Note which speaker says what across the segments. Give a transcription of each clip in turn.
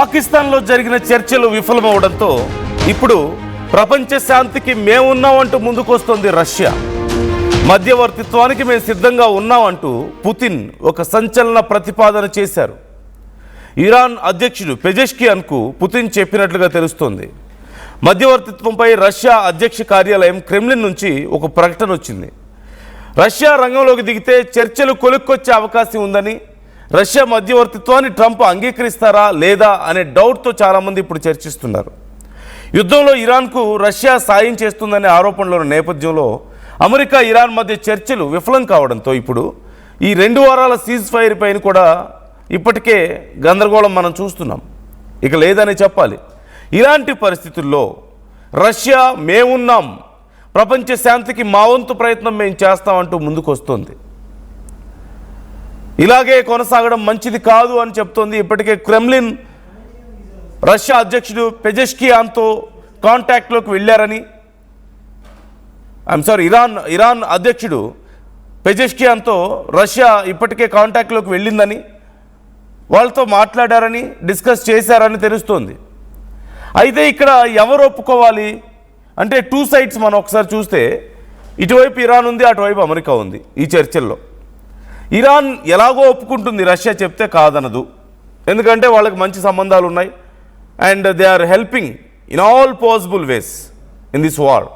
Speaker 1: పాకిస్తాన్లో జరిగిన చర్చలు విఫలమవడంతో ఇప్పుడు ప్రపంచ శాంతికి మేమున్నామంటూ ముందుకొస్తోంది రష్యా. మధ్యవర్తిత్వానికి మేము సిద్ధంగా ఉన్నామంటూ పుతిన్ ఒక సంచలన ప్రతిపాదన చేశారు. ఇరాన్ అధ్యక్షుడు పెజెష్కియాన్కు పుతిన్ చెప్పినట్లుగా తెలుస్తోంది. మధ్యవర్తిత్వంపై రష్యా అధ్యక్ష కార్యాలయం క్రెమ్లిన్ నుంచి ఒక ప్రకటన వచ్చింది. రష్యా రంగంలోకి దిగితే చర్చలు కొలుక్కొచ్చే అవకాశం ఉందని, రష్యా మధ్యవర్తిత్వాన్ని ట్రంప్ అంగీకరిస్తారా లేదా అనే డౌట్తో చాలామంది ఇప్పుడు చర్చిస్తున్నారు. యుద్ధంలో ఇరాన్కు రష్యా సాయం చేస్తుందనే ఆరోపణల నేపథ్యంలో అమెరికా ఇరాన్ మధ్య చర్చలు విఫలం కావడంతో ఇప్పుడు ఈ 2 వారాల సీజ్ ఫైర్ పైన కూడా ఇప్పటికే గందరగోళం మనం చూస్తున్నాం. ఇక లేదని చెప్పాలి. ఇలాంటి పరిస్థితుల్లో రష్యా మేమున్నాం, ప్రపంచ శాంతికి మా వంతు ప్రయత్నం మేము చేస్తామంటూ ముందుకొస్తుంది. ఇలాగే కొనసాగడం మంచిది కాదు అని చెప్తోంది. ఇప్పటికే క్రెమ్లిన్ రష్యా అధ్యక్షుడు పెజెష్కియాన్తో కాంటాక్ట్లోకి వెళ్ళారని, ఇరాన్ అధ్యక్షుడు పెజెష్కియాన్తో రష్యా ఇప్పటికే కాంటాక్ట్లోకి వెళ్ళిందని, వాళ్ళతో మాట్లాడారని, డిస్కస్ చేశారని తెలుస్తోంది. అయితే ఇక్కడ ఎవరు ఒప్పుకోవాలి అంటే 2 సైడ్స్ మనం ఒకసారి చూస్తే ఇటువైపు ఇరాన్ ఉంది, అటువైపు అమెరికా ఉంది. ఈ చర్చల్లో ఇరాన్ ఎలాగో ఒప్పుకుంటుంది, రష్యా చెప్తే కాదనదు. ఎందుకంటే వాళ్ళకి మంచి సంబంధాలు ఉన్నాయి and they are helping in all possible ways in this war.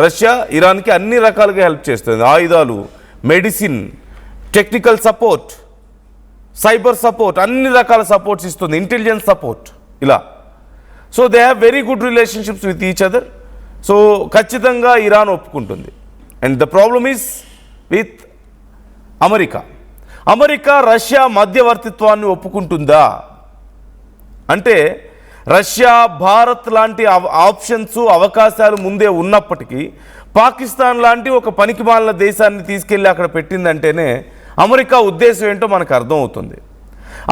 Speaker 1: Russia ఇరాన్కి అన్ని రకాలుగా హెల్ప్ చేస్తుంది. ఆయుధాలు, medicine, technical support, cyber support, అన్ని రకాల సపోర్ట్స్ ఇస్తుంది, ఇంటెలిజెన్స్ సపోర్ట్ ఇలా. So they have very good relationships with each other. So ఖచ్చితంగా ఇరాన్ ఒప్పుకుంటుంది. And the problem is with America Russia మధ్యవర్తిత్వాన్ని ఒప్పుకుంటుందా అంటే, రష్యా భారత్ లాంటి ఆప్షన్స్, అవకాశాలు ముందే ఉన్నప్పటికీ పాకిస్తాన్ లాంటి ఒక పనికిమాలిన దేశాన్ని తీసుకెళ్ళి అక్కడ పెట్టిందంటేనే అమెరికా ఉద్దేశం ఏంటో మనకు అర్థమవుతుంది.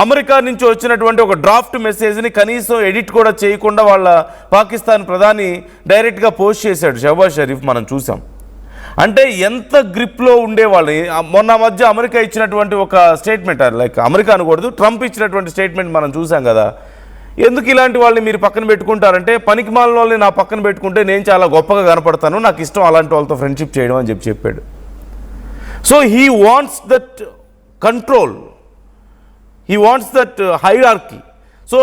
Speaker 1: అమెరికా నుంచి వచ్చినటువంటి ఒక డ్రాఫ్ట్ మెసేజ్ని కనీసం ఎడిట్ కూడా చేయకుండా వాళ్ళ పాకిస్తాన్ ప్రధాని డైరెక్ట్గా పోస్ట్ చేశాడు షహబాజ్ షరీఫ్, మనం చూసాం. అంటే ఎంత గ్రిప్లో ఉండేవాళ్ళు. మొన్న మధ్య అమెరికా ఇచ్చినటువంటి ఒక స్టేట్మెంట్, లైక్ అమెరికా అనకూడదు, ట్రంప్ ఇచ్చినటువంటి స్టేట్మెంట్ మనం చూసాం కదా. ఎందుకు ఇలాంటి వాళ్ళని మీరు పక్కన పెట్టుకుంటారంటే, పనికిమాలిన వాళ్ళని నా పక్కన పెట్టుకుంటే నేను చాలా గొప్పగా కనపడతాను, నాకు ఇష్టం అలాంటి వాళ్ళతో ఫ్రెండ్షిప్ చేయడం అని చెప్పాడు. So he wants that control, he wants that hierarchy. So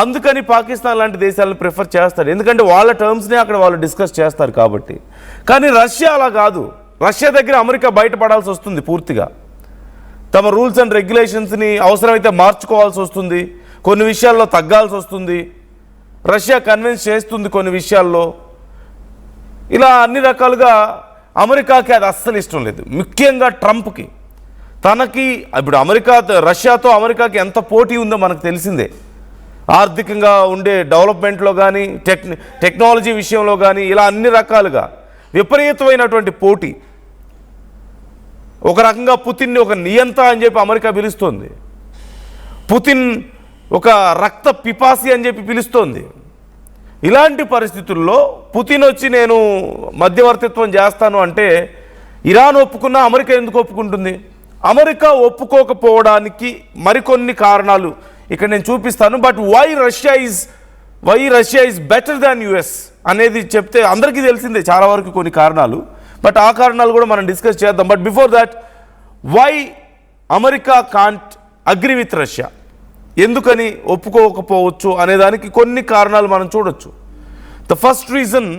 Speaker 1: అందుకని పాకిస్తాన్ లాంటి దేశాలను ప్రిఫర్ చేస్తాడు, ఎందుకంటే వాళ్ళ టర్మ్స్ని అక్కడ వాళ్ళు డిస్కస్ చేస్తారు కాబట్టి. కానీ రష్యా అలా కాదు. రష్యా దగ్గర అమెరికా బయటపడాల్సి వస్తుంది పూర్తిగా. తమ రూల్స్ అండ్ రెగ్యులేషన్స్ని అవసరమైతే మార్చుకోవాల్సి వస్తుంది, కొన్ని విషయాల్లో తగ్గాల్సి వస్తుంది. రష్యా కన్విన్స్ చేస్తుంది కొన్ని విషయాల్లో. ఇలా అన్ని రకాలుగా అమెరికాకి అది అస్సలు ఇష్టం లేదు. ముఖ్యంగా ట్రంప్కి, తనకి ఇప్పుడు రష్యాతో అమెరికాకి ఎంత పోటీ ఉందో మనకు తెలిసిందే. ఆర్థికంగా ఉండే డెవలప్మెంట్లో కానీ, టెక్నాలజీ విషయంలో కానీ, ఇలా అన్ని రకాలుగా విపరీతమైనటువంటి పోటీ. ఒక రకంగా పుతిన్ని ఒక నియంత అని చెప్పి అమెరికా పిలుస్తోంది. పుతిన్ ఒక రక్త పిపాసి అని చెప్పి పిలుస్తోంది. ఇలాంటి పరిస్థితుల్లో పుతిన్ వచ్చి నేను మధ్యవర్తిత్వం చేస్తాను అంటే ఇరాన్ ఒప్పుకున్నా అమెరికా ఎందుకు ఒప్పుకుంటుంది? అమెరికా ఒప్పుకోకపోవడానికి మరికొన్ని కారణాలు ఇక్కడ నేను చూపిస్తాను. But why Russia is better than US అనేది చెప్తే అందరికీ తెలిసిందే చాలా వరకు కొన్ని కారణాలు. బట్ ఆ కారణాలు కూడా మనం డిస్కస్ చేద్దాం. But before that, why America can't agree with Russia, ఎందుకని ఒప్పుకోకపోవచ్చు అనేదానికి కొన్ని కారణాలు మనం చూడొచ్చు. ద ఫస్ట్ రీజన్,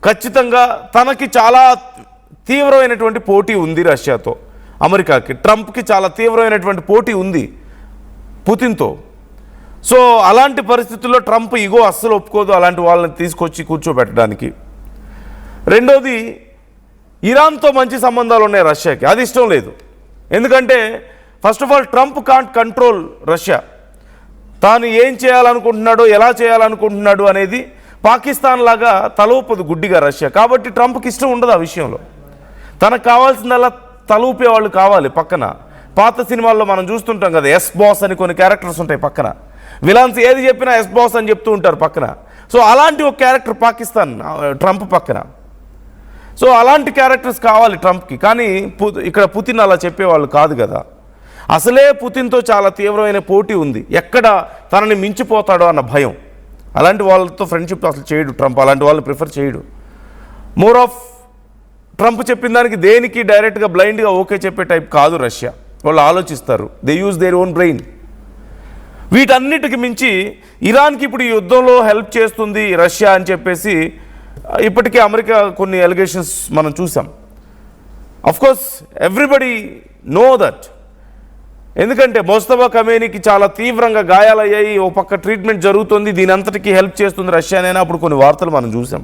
Speaker 1: ఖచ్చితంగా తనకి చాలా తీవ్రమైనటువంటి పోటీ ఉంది రష్యాతో. అమెరికాకి, ట్రంప్కి చాలా తీవ్రమైనటువంటి పోటీ ఉంది పుతిన్తో. సో అలాంటి పరిస్థితుల్లో ట్రంప్ ఇగో అస్సలు ఒప్పుకోదు అలాంటి వాళ్ళని తీసుకొచ్చి కూర్చోబెట్టడానికి. రెండోది, ఇరాన్తో మంచి సంబంధాలు ఉన్నాయి రష్యాకి, అది ఇష్టం లేదు. ఎందుకంటే first of all Trump can't control Russia. తాను ఏం చేయాలనుకుంటున్నాడో, ఎలా చేయాలనుకుంటున్నాడు అనేది పాకిస్తాన్ లాగా తలూపదు గుడ్డిగా రష్యా. కాబట్టి ట్రంప్కి ఇష్టం ఉండదు ఆ విషయంలో. తనకు కావాల్సిందల్లా తలూపేవాళ్ళు కావాలి పక్కన. పాత సినిమాల్లో మనం చూస్తుంటాం కదా, ఎస్ బాస్ అని కొన్ని క్యారెక్టర్స్ ఉంటాయి పక్కన. విలన్స్ ఏది చెప్పినా ఎస్ బాస్ అని చెప్తూ ఉంటారు పక్కన. సో అలాంటి ఒక క్యారెక్టర్ ట్రంప్ పక్కన. సో అలాంటి క్యారెక్టర్స్ కావాలి ట్రంప్కి. కానీ ఇక్కడ పుతిన్ అలా చెప్పేవాళ్ళు కాదు కదా. అసలే పుతిన్తో చాలా తీవ్రమైన పోటీ ఉంది, ఎక్కడ తనని మించిపోతాడో అన్న భయం. అలాంటి వాళ్ళతో ఫ్రెండ్షిప్ అసలు చేయడు ట్రంప్, అలాంటి వాళ్ళు ప్రిఫర్ చేయడు. మోర్ ఆఫ్ ట్రంప్ చెప్పిన దానికి దేనికి డైరెక్ట్గా బ్లైండ్గా ఓకే చెప్పే టైప్ కాదు రష్యా. వాళ్ళు ఆలోచిస్తారు, they use their own brain. వీటన్నిటికి మించి ఇరాన్కి ఇప్పుడు ఈ యుద్ధంలో హెల్ప్ చేస్తుంది రష్యా అని చెప్పేసి ఇప్పటికే అమెరికా కొన్ని ఎలిగేషన్స్ మనం చూసాం. Of course everybody know that. ఎందుకంటే మోస్తఫా ఖమేనీకి చాలా తీవ్రంగా గాయాలయ్యాయి, ఓ పక్క ట్రీట్మెంట్ జరుగుతుంది, దీని అంతటికీ హెల్ప్ చేస్తుంది రష్యానైనా అప్పుడు కొన్ని వార్తలు మనం చూసాం.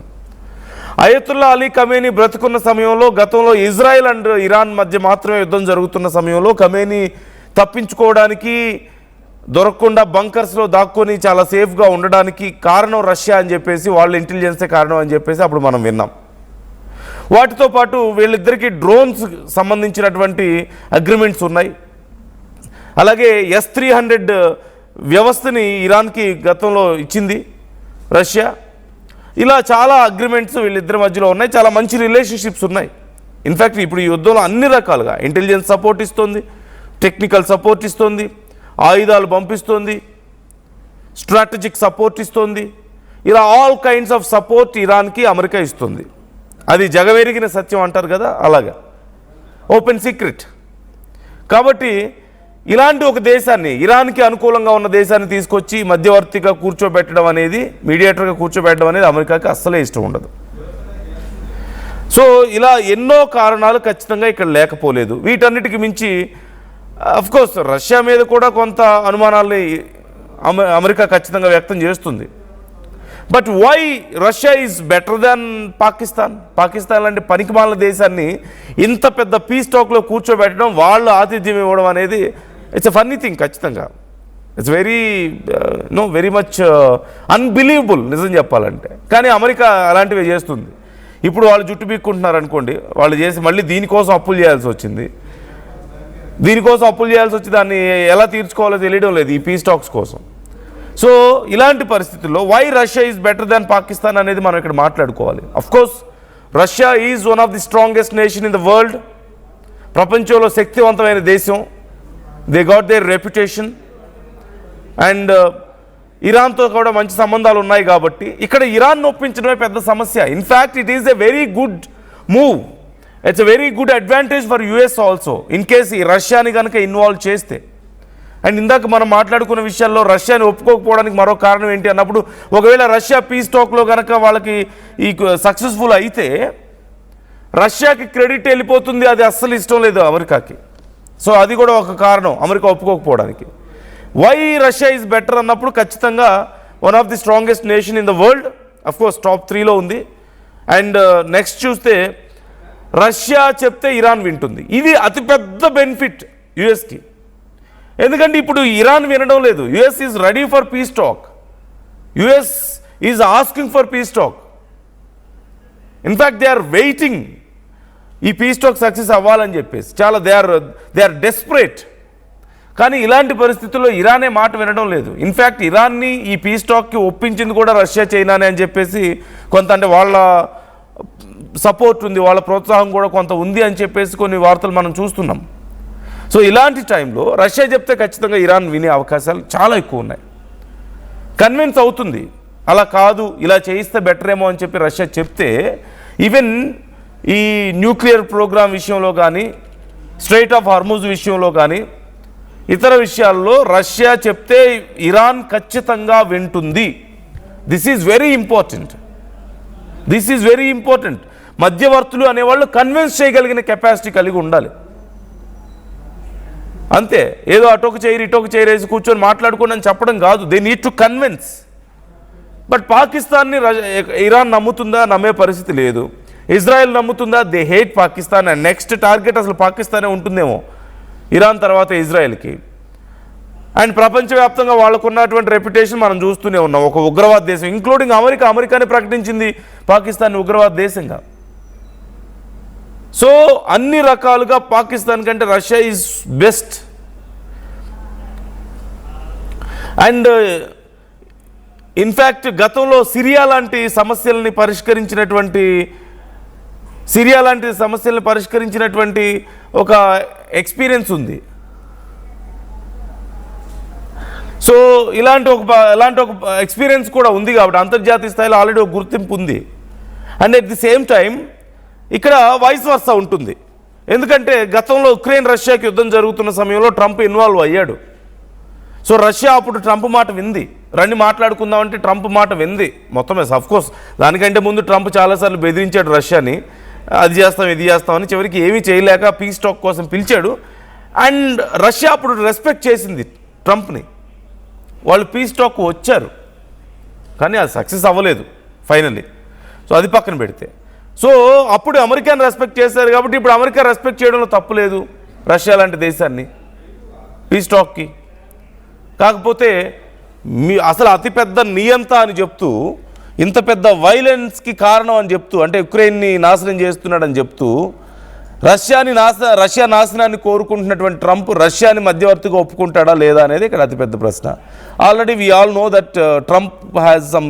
Speaker 1: అయతుల్లా అలీ ఖమేనీ బ్రతుకున్న సమయంలో, గతంలో ఇజ్రాయెల్ అండ్ ఇరాన్ మధ్య మాత్రమే యుద్ధం జరుగుతున్న సమయంలో ఖమేనీ తప్పించుకోవడానికి, దొరకకుండా బంకర్స్లో దాక్కొని చాలా సేఫ్గా ఉండడానికి కారణం రష్యా అని చెప్పేసి, వాళ్ళ ఇంటెలిజెన్సే కారణం అని చెప్పేసి అప్పుడు మనం విన్నాం. వాటితో పాటు వీళ్ళిద్దరికీ డ్రోన్స్ సంబంధించినటువంటి అగ్రిమెంట్స్ ఉన్నాయి. అలాగే S-300 వ్యవస్థని ఇరాన్కి గతంలో ఇచ్చింది రష్యా. ఇలా చాలా అగ్రిమెంట్స్ వీళ్ళిద్దరి మధ్యలో ఉన్నాయి, చాలా మంచి రిలేషన్షిప్స్ ఉన్నాయి. ఇన్ఫ్యాక్ట్ ఇప్పుడు ఈ యుద్ధంలో అన్ని రకాలుగా ఇంటెలిజెన్స్ సపోర్ట్ ఇస్తుంది, టెక్నికల్ సపోర్ట్ ఇస్తుంది, ఆయుధాలు పంపిస్తుంది, స్ట్రాటజిక్ సపోర్ట్ ఇస్తుంది. ఇలా ఆల్ కైండ్స్ ఆఫ్ సపోర్ట్ ఇరాన్కి అమెరికా ఇస్తుంది. అది జగమెరిగిన సత్యం అంటారు కదా, అలాగా ఓపెన్ సీక్రెట్. కాబట్టి ఇలాంటి ఒక దేశాన్ని, ఇరాన్కి అనుకూలంగా ఉన్న దేశాన్ని తీసుకొచ్చి మధ్యవర్తిగా కూర్చోబెట్టడం అనేది, మీడియేటర్గా కూర్చోబెట్టడం అనేది అమెరికాకి అస్సలే ఇష్టం ఉండదు. సో ఇలా ఎన్నో కారణాలు ఖచ్చితంగా ఇక్కడ లేకపోలేదు. వీటన్నిటికి మించి అఫ్కోర్స్ రష్యా మీద కూడా కొంత అనుమానాల్ని అమెరికా ఖచ్చితంగా వ్యక్తం చేస్తుంది. But why Russia is better than Pakistan? Pakistan లాంటి పనికిమాలిన దేశాన్ని ఇంత పెద్ద పీస్ టాక్లో కూర్చోబెట్టడం, వాళ్ళు ఆతిథ్యం ఇవ్వడం అనేది ఇట్స్ ఎ ఫన్నీ థింగ్. ఖచ్చితంగా ఇట్స్ వెరీ మచ్ అన్బిలీవబుల్ నిజం చెప్పాలంటే. కానీ అమెరికా అలాంటివి చేస్తుంది. ఇప్పుడు వాళ్ళు జుట్టు పీక్కుంటున్నారు అనుకోండి, వాళ్ళు చేసి మళ్ళీ దీనికోసం అప్పులు చేయాల్సి వచ్చింది. దాన్ని ఎలా తీర్చుకోవాలో తెలియడం లేదు ఈ పీస్ టాక్స్ కోసం. సో ఇలాంటి పరిస్థితుల్లో why Russia is better than Pakistan అనేది మనం ఇక్కడ మాట్లాడుకోవాలి. Of course Russia is one of the strongest nation in the world. ప్రపంచంలో శక్తివంతమైన దేశం. They got their reputation. And ఇరాన్తో కూడా మంచి సంబంధాలు ఉన్నాయి కాబట్టి ఇక్కడ ఇరాన్ ఒప్పించడమే పెద్ద సమస్య. In fact it is a very good move. It's a very good advantage for US also in case ఈ రష్యాని కనుక ఇన్వాల్వ్ చేస్తే. అండ్ ఇందాక మనం మాట్లాడుకున్న విషయాల్లో రష్యాని ఒప్పుకోకపోవడానికి మరో కారణం ఏంటి అన్నప్పుడు, ఒకవేళ రష్యా పీస్ టాక్లో కనుక వాళ్ళకి ఈ సక్సెస్ఫుల్ అయితే రష్యాకి క్రెడిట్ వెళ్ళిపోతుంది. అది అస్సలు ఇష్టం లేదు అమెరికాకి. సో అది కూడా ఒక కారణం అమెరికా ఒప్పుకోకపోవడానికి. వై రష్యా ఈజ్ బెటర్ అన్నప్పుడు ఖచ్చితంగా one of the strongest nation in the world, of course top 3లో ఉంది. అండ్ నెక్స్ట్ చూస్తే రష్యా చెప్తే ఇరాన్ వింటుంది. ఇది అతిపెద్ద బెనిఫిట్ యుఎస్కి. ఎందుకంటే ఇప్పుడు ఇరాన్ వినడం లేదు. US is ready for peace talk. US is asking for peace talk. In fact they are waiting ఈ పీస్ టాక్ సక్సెస్ అవ్వాలని చెప్పేసి. చాలా దే ఆర్ డెస్పరేట్. కానీ ఇలాంటి పరిస్థితుల్లో ఇరానే మాట వినడం లేదు. ఇన్ఫ్యాక్ట్ ఇరాన్ని ఈ పీస్ టాక్కి ఒప్పించింది కూడా రష్యా, చైనానే అని చెప్పేసి కొంత, అంటే వాళ్ళ సపోర్ట్ ఉంది, వాళ్ళ ప్రోత్సాహం కూడా కొంత ఉంది అని చెప్పేసి కొన్ని వార్తలు మనం చూస్తున్నాం. సో ఇలాంటి టైంలో రష్యా చెప్తే ఖచ్చితంగా ఇరాన్ వినే అవకాశాలు చాలా ఎక్కువ ఉన్నాయి. కన్విన్స్ అవుతుంది, అలా కాదు ఇలా చేయిస్తే బెటర్ ఏమో అని చెప్పి రష్యా చెప్తే, ఈవెన్ ఈ న్యూక్లియర్ ప్రోగ్రామ్ విషయంలో కానీ, స్ట్రైట్ ఆఫ్ హార్మూజ్ విషయంలో కానీ, ఇతర విషయాల్లో రష్యా చెప్తే ఇరాన్ ఖచ్చితంగా వింటుంది. This is very important. మధ్యవర్తులు అనేవాళ్ళు కన్విన్స్ చేయగలిగిన కెపాసిటీ కలిగి ఉండాలి. అంతే, ఏదో అటొక చైర్ ఇటొక చైర్ వేసి కూర్చొని మాట్లాడుకోండి అని చెప్పడం కాదు. They need to convince. But పాకిస్తాన్ని ఇరాన్ నమ్ముతుందా? నమ్మే పరిస్థితి లేదు. ఇజ్రాయెల్ నమ్ముతుందా? They hate Pakistan. And next target అసలు పాకిస్తానే ఉంటుందేమో ఇరాన్ తర్వాత ఇజ్రాయెల్కి. అండ్ ప్రపంచవ్యాప్తంగా వాళ్ళకున్నటువంటి రెప్యుటేషన్ మనం చూస్తూనే ఉన్నాం. ఒక ఉగ్రవాద దేశం, ఇంక్లూడింగ్ అమెరికానే ప్రకటించింది పాకిస్తాన్ ఉగ్రవాద దేశంగా. సో అన్ని రకాలుగా పాకిస్తాన్ కంటే Russia is best. And in fact గతంలో సిరియా లాంటి సమస్యల్ని పరిష్కరించినటువంటి ఒక ఎక్స్పీరియన్స్ ఉంది. సో ఇలాంటి ఒక ఎక్స్పీరియన్స్ కూడా ఉంది కాబట్టి అంతర్జాతీయ స్థాయిలో ఆల్రెడీ ఒక గుర్తింపు ఉంది. And at the same time ఇక్కడ వైస్ వర్సా ఉంటుంది. ఎందుకంటే గతంలో ఉక్రెయిన్ రష్యాకి యుద్ధం జరుగుతున్న సమయంలో ట్రంప్ ఇన్వాల్వ్ అయ్యాడు. సో రష్యా అప్పుడు ట్రంప్ మాట వింది, రండి మాట్లాడుకుందామంటే ట్రంప్ మాట వింది మొత్తమే. అఫ్కోర్స్ దానికంటే ముందు ట్రంప్ చాలాసార్లు బెదిరించాడు రష్యాని, అది చేస్తాం ఇది చేస్తామని. చివరికి ఏమీ చేయలేక పీస్ టాక్ కోసం పిలిచాడు. అండ్ రష్యా అప్పుడు రెస్పెక్ట్ చేసింది ట్రంప్ని, వాళ్ళు పీస్ టాక్ వచ్చారు, కానీ అది సక్సెస్ అవ్వలేదు ఫైనల్లీ. సో అది పక్కన పెడితే, సో అప్పుడు అమెరికాని రెస్పెక్ట్ చేశారు కాబట్టి ఇప్పుడు అమెరికా రెస్పెక్ట్ చేయడంలో తప్పు లేదు రష్యా లాంటి దేశాన్ని పీస్ టాక్కి. కాకపోతే అసలు అతిపెద్ద నియంత అని చెప్తూ, ఇంత పెద్ద వైలెన్స్కి కారణం అని చెప్తూ, అంటే ఉక్రెయిన్ని నాశనం చేస్తున్నాడని చెప్తూ రష్యా నాశనాన్ని కోరుకుంటున్నటువంటి ట్రంప్ రష్యాని మధ్యవర్తిగా ఒప్పుకుంటాడా లేదా అనేది ఇక్కడ అతిపెద్ద ప్రశ్న. Already we all know that Trump has some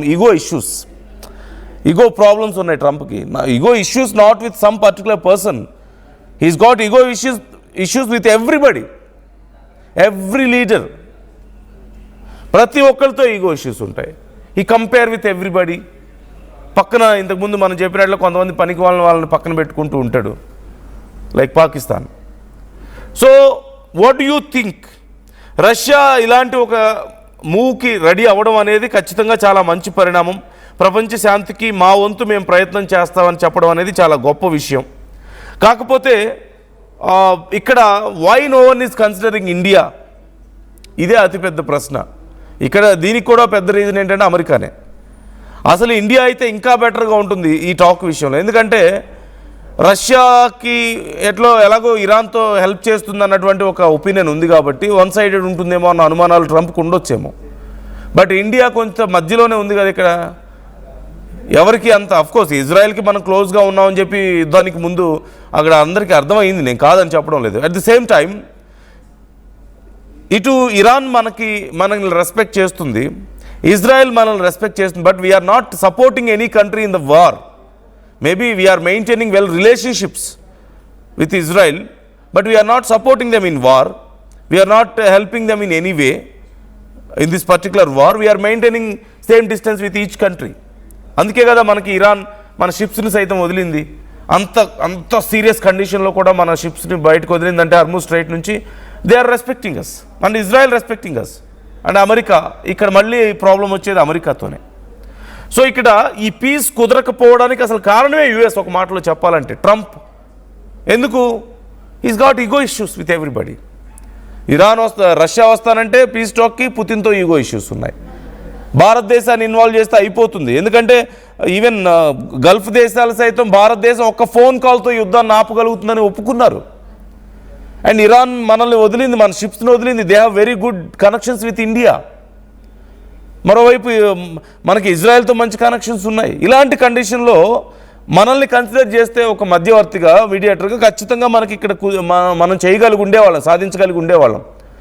Speaker 1: ego problems ఉన్నాయి ట్రంప్కి. Ego issues not with some particular person, he's got ego issues with everybody, every leader. ప్రతి ఒక్కరితో ఈగో ఇష్యూస్ ఉంటాయి. ఈ కంపేర్ విత్ ఎవ్రీబడి. పక్కన ఇంతకుముందు మనం చెప్పినట్లు కొంతమంది పనికి వాళ్ళని పక్కన పెట్టుకుంటూ ఉంటాడు, like Pakistan. So what do you think? Russia ఇలాంటి ఒక మూవ్కి రెడీ అవ్వడం అనేది ఖచ్చితంగా చాలా మంచి పరిణామం. ప్రపంచ శాంతికి మా వంతు మేము ప్రయత్నం చేస్తామని చెప్పడం అనేది చాలా గొప్ప విషయం. కాకపోతే ఇక్కడ why no one is considering India, ఇదే అతిపెద్ద ప్రశ్న. ఇక్కడ దీనికి కూడా పెద్ద రీజన్ ఏంటంటే అమెరికానే. అసలు ఇండియా అయితే ఇంకా బెటర్గా ఉంటుంది ఈ టాక్ విషయంలో. ఎందుకంటే రష్యాకి ఎలాగో ఇరాన్తో హెల్ప్ చేస్తుంది అన్నటువంటి ఒక ఒపీనియన్ ఉంది కాబట్టి వన్ సైడెడ్ ఉంటుందేమో అన్న అనుమానాలు ట్రంప్కి ఉండొచ్చేమో. బట్ ఇండియా కొంచెం మధ్యలోనే ఉంది కదా ఇక్కడ. ఎవరికి అంత, అఫ్కోర్స్ ఇజ్రాయెల్కి మనం క్లోజ్గా ఉన్నామని చెప్పి యుద్ధానికి ముందు అక్కడ అందరికీ అర్థమైంది, నేను కాదని చెప్పడం లేదు. అట్ ది సేమ్ టైం ఇటు ఇరాన్ మనల్ని రెస్పెక్ట్ చేస్తుంది, ఇజ్రాయెల్ మనల్ని రెస్పెక్ట్ చేస్తుంది. But we're not supporting any country in the war. Maybe we're maintaining well relationships with Israel, but we're not supporting them in war. We're not helping them in any way in this particular war. We're maintaining same distance with each country. అందుకే కదా మనకి Iran మన షిప్స్ని సైతం వదిలింది. అంత serious కండిషన్లో కూడా మన షిప్స్ని బయటకు వదిలిందంటే హార్ముజ్ స్ట్రైట్ నుంచి. They are respecting us and Israel respecting us and America. ఇక్కడ మళ్ళీ ప్రాబ్లం వచ్చేది అమెరికాతోనే. సో ఇక్కడ ఈ పీస్ కుదరకపోవడానికి అసలు కారణమే యుఎస్. ఒక మాటలో చెప్పాలంటే ట్రంప్. ఎందుకు? Is got ego issues with everybody. Russia వస్తానంటే పీస్ టాక్కి పుతిన్తో ఈగో ఇష్యూస్ ఉన్నాయి. భారతదేశాన్ని ఇన్వాల్వ్ చేస్తే అయిపోతుంది. ఎందుకంటే ఈవెన్ గల్ఫ్ దేశాలు సైతం భారతదేశం ఒక్క ఫోన్ కాల్తో యుద్ధాన్ని ఆపగలుగుతుందని ఒప్పుకున్నారు. అండ్ ఇరాన్ మనల్ని వదిలింది, మన షిప్స్ని వదిలింది. They have very good connections with India. మరోవైపు మనకి ఇజ్రాయెల్తో మంచి కనెక్షన్స్ ఉన్నాయి. ఇలాంటి కండిషన్లో మనల్ని కన్సిడర్ చేస్తే ఒక మధ్యవర్తిగా, మీడియేటర్గా ఖచ్చితంగా మనకి ఇక్కడ మనం చేయగలిగి ఉండేవాళ్ళం, సాధించగలిగి ఉండేవాళ్ళం.